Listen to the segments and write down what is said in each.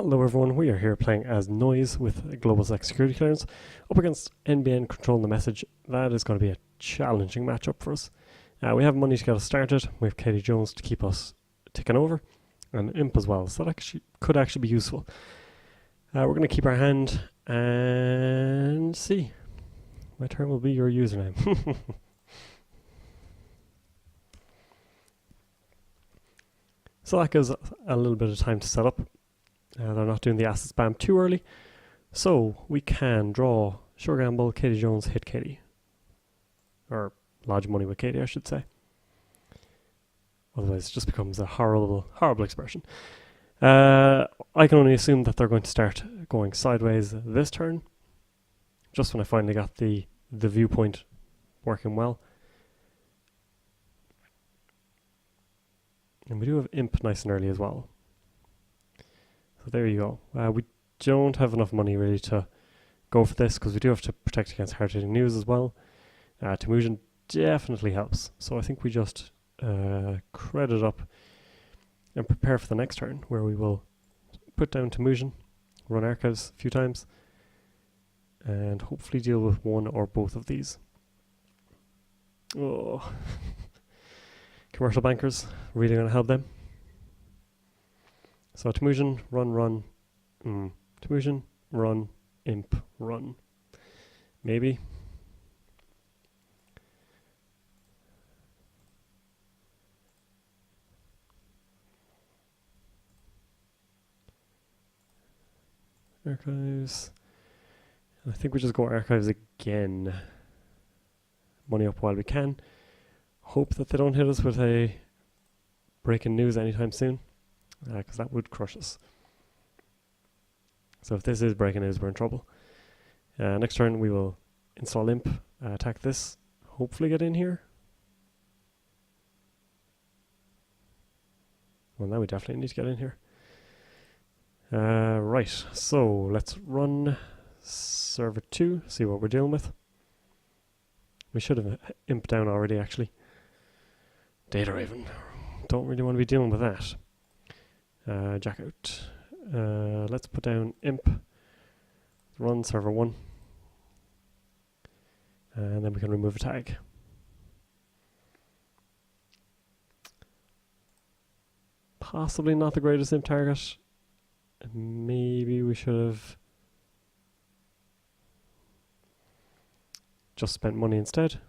Hello everyone, we are here playing as Noise with Globalsec Security Clearance up against NBN controlling the message. That is going to be a challenging matchup for us. We have money to get us started, we have Katie Jones to keep us ticking over, and Imp as well, so that could actually be useful. We're going to keep our hand and see. My turn will be your username. So that gives a little bit of time to set up. They're not doing the asset spam too early, so we can draw Sure Gamble, Katie Jones, hit Katie. Or lodge money with Katie, I should say. Otherwise it just becomes a horrible expression. I can only assume that they're going to start going sideways this turn, just when I finally got the viewpoint working well. And we do have Imp nice and early as well. So there you go. We don't have enough money really to go for this, because we do have to protect against hard-hitting news as well. Temujin definitely helps. So I think we just credit up and prepare for the next turn, where we will put down Temujin, run archives a few times, and hopefully deal with one or both of these. Oh. Commercial bankers, really going to help them. So Temujin, run. Temujin, run, Imp, run. Maybe. Archives. I think we just go archives again. Money up while we can. Hope that they don't hit us with a breaking news anytime soon, because that would crush us. So if this is breaking news, we're in trouble. Next turn we will install Imp, attack this, hopefully get in here. Well, now we definitely need to get in here. Right, so let's run server 2, see what we're dealing with. We should have Imp down already, actually. Data Raven. Don't really want to be dealing with that. Jack out. Let's put down Imp. Run server 1. And then we can remove a tag. Possibly not the greatest Imp target. Maybe we should have just spent money instead.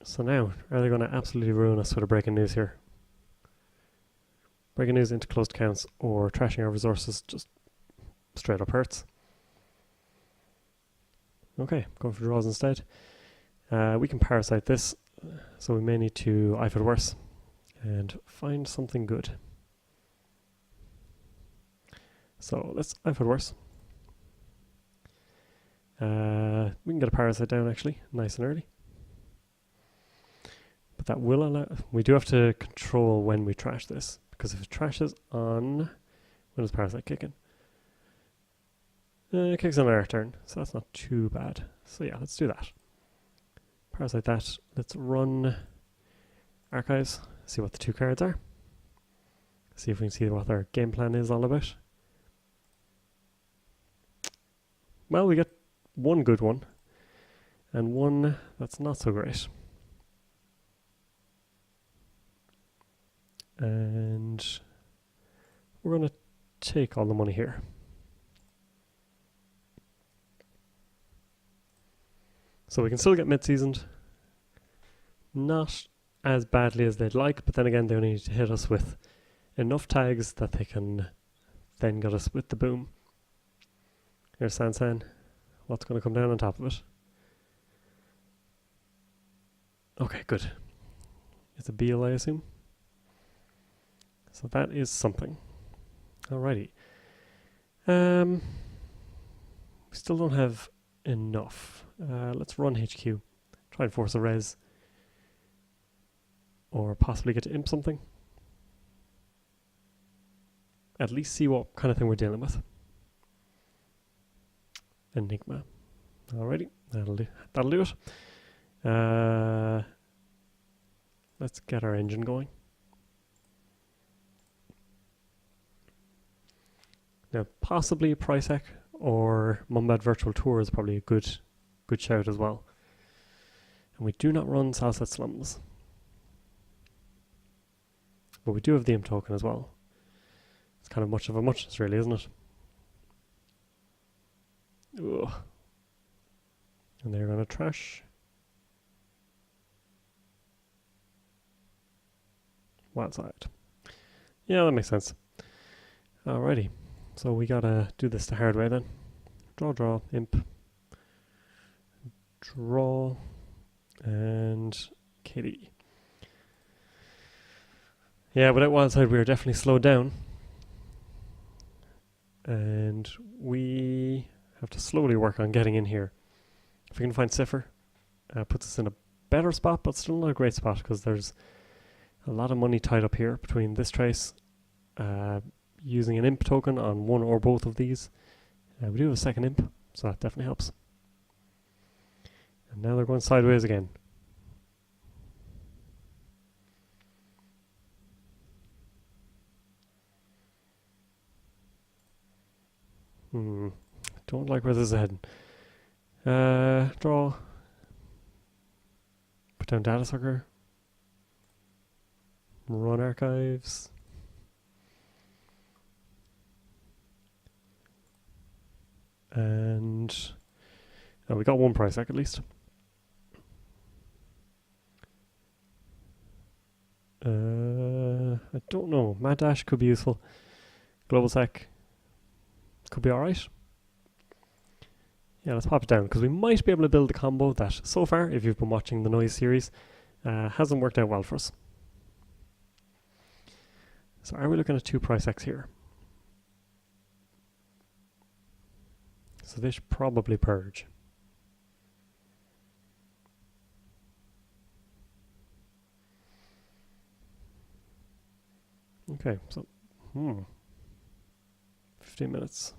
So now, are they going to absolutely ruin us with a breaking news here? Breaking news into closed accounts or trashing our resources just straight up hurts. Okay, going for draws instead. We can parasite this, so we may need to eye for the worse and find something good. So let's eye for the worse. We can get a parasite down actually, nice and early. But that will allow, we do have to control when we trash this, because if it trashes on, when does Parasite kick in? It kicks on our turn, so that's not too bad. So yeah, let's do that. Parasite that, let's run archives, see what the two cards are. See if we can see what our game plan is all about. Well, we get one good one, and one that's not so great. And we're going to take all the money here. So we can still get mid-seasoned. Not as badly as they'd like, but then again they only need to hit us with enough tags that they can then get us with the boom. Here's Sansan. What's going to come down on top of it? Okay, good. It's a Beal, I assume. So that is something. Alrighty. We still don't have enough. Let's run HQ. Try and force a res. Or possibly get to imp something. At least see what kind of thing we're dealing with. Enigma. Alrighty, that'll do it. let's get our engine going. Now, possibly Pricek or Mumbad Virtual Tour is probably a good shout as well. And we do not run Salset Slums. But we do have the imp token as well. It's kind of much of a muchness really, isn't it? Ugh. And they're gonna trash. Wild side. Yeah, that makes sense. Alrighty. So we gotta do this the hard way then. Draw, imp. Draw. And KD. Yeah, without Wildside we are definitely slowed down. And we have to slowly work on getting in here. If we can find Cipher, puts us in a better spot, but still not a great spot because there's a lot of money tied up here between this trace, using an imp token on one or both of these. We do have a second imp, so that definitely helps. And now they're going sideways again. Don't like where this is heading. Draw. Put down data sucker. Run archives. And we got one price at least. I don't know. Mad Dash could be useful. Globalsec could be alright. Yeah, let's pop it down because we might be able to build a combo that so far, if you've been watching the Noise series, hasn't worked out well for us. So are we looking at 2 price X here? So this should probably purge. Okay, so 15 minutes.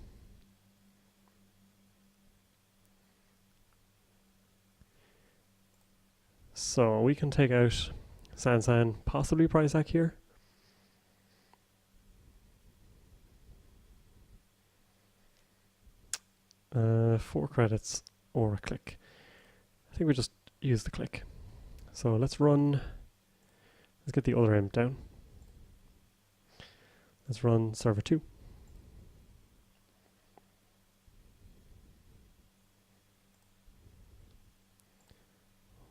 So we can take out Sansan, possibly Prysac here. Four credits or a click. I think we just use the click. So let's get the other imp down. Let's run server 2.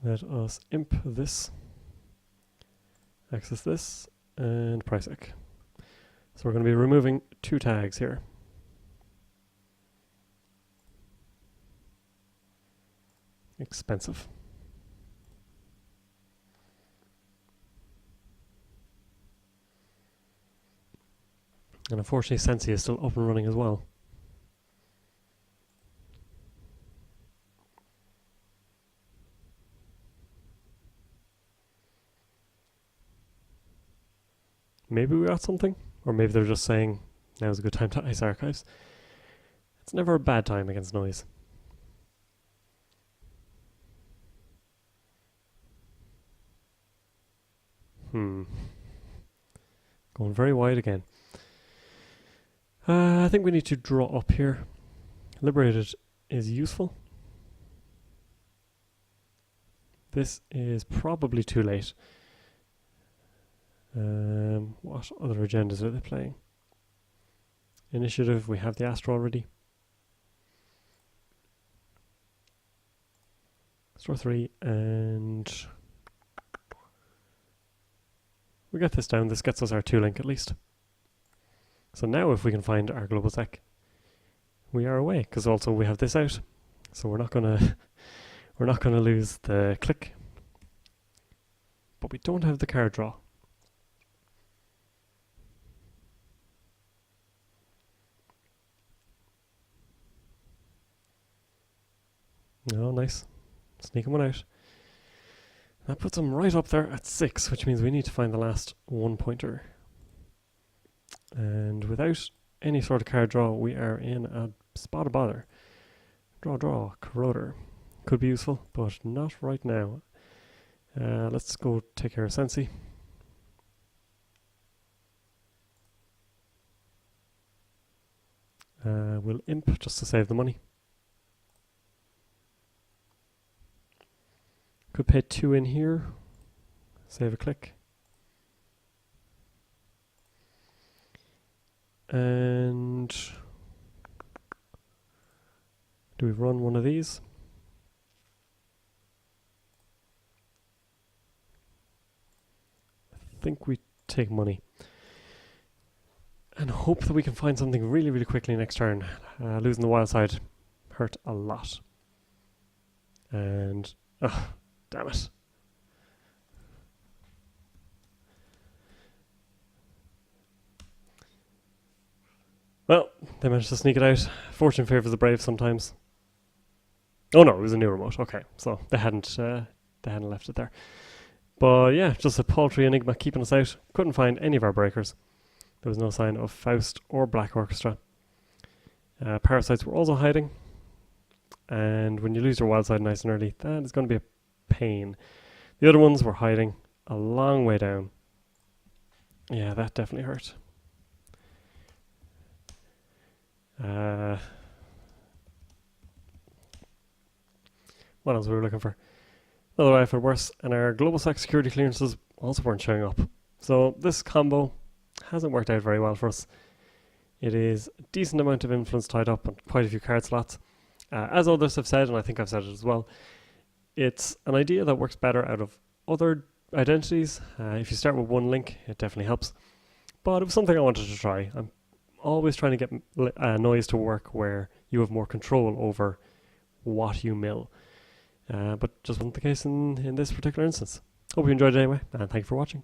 Let us imp this, access this, and Prysac. So we're going to be removing 2 tags here. Expensive. And unfortunately Sensi is still up and running as well. Maybe we got something, or maybe they're just saying now's a good time to ice archives. It's never a bad time against Noise. Going very wide again. I think we need to draw up here. Liberated is useful. This is probably too late. What other agendas are they playing? Initiative, we have the Astro already. Store 3, and we get this down. This gets us our 2 link at least. So now if we can find our Globalsec, we are away, because also we have this out. So we're not gonna lose the click. But we don't have the card draw. Oh, nice. Sneaking one out. That puts them right up there at 6, which means we need to find the last 1 pointer. And without any sort of card draw, we are in a spot of bother. Draw, Corroder. Could be useful, but not right now. Let's go take care of Sensi. We'll imp just to save the money. Could pay 2 in here. Save a click. And do we run one of these? I think we take money. And hope that we can find something really, really quickly next turn. Losing the wild side hurt a lot. And, damn it. Well, they managed to sneak it out. Fortune favours the brave sometimes. Oh no, it was a new remote. Okay, so they hadn't left it there. But yeah, just a paltry enigma keeping us out. Couldn't find any of our breakers. There was no sign of Faust or Black Orchestra. Parasites were also hiding. And when you lose your wild side nice and early, that is going to be a pain. The other ones were hiding a long way down. Yeah, that definitely hurt. What else were we looking for? Another rifle worse, and our Globalsec Security Clearances also weren't showing up. So this combo hasn't worked out very well for us. It is a decent amount of influence tied up on quite a few card slots. As others have said, and I think I've said it as well, it's an idea that works better out of other identities. If you start with one link, it definitely helps. But it was something I wanted to try. I'm always trying to get noise to work where you have more control over what you mill. But just wasn't the case in this particular instance. Hope you enjoyed it anyway, and thank you for watching.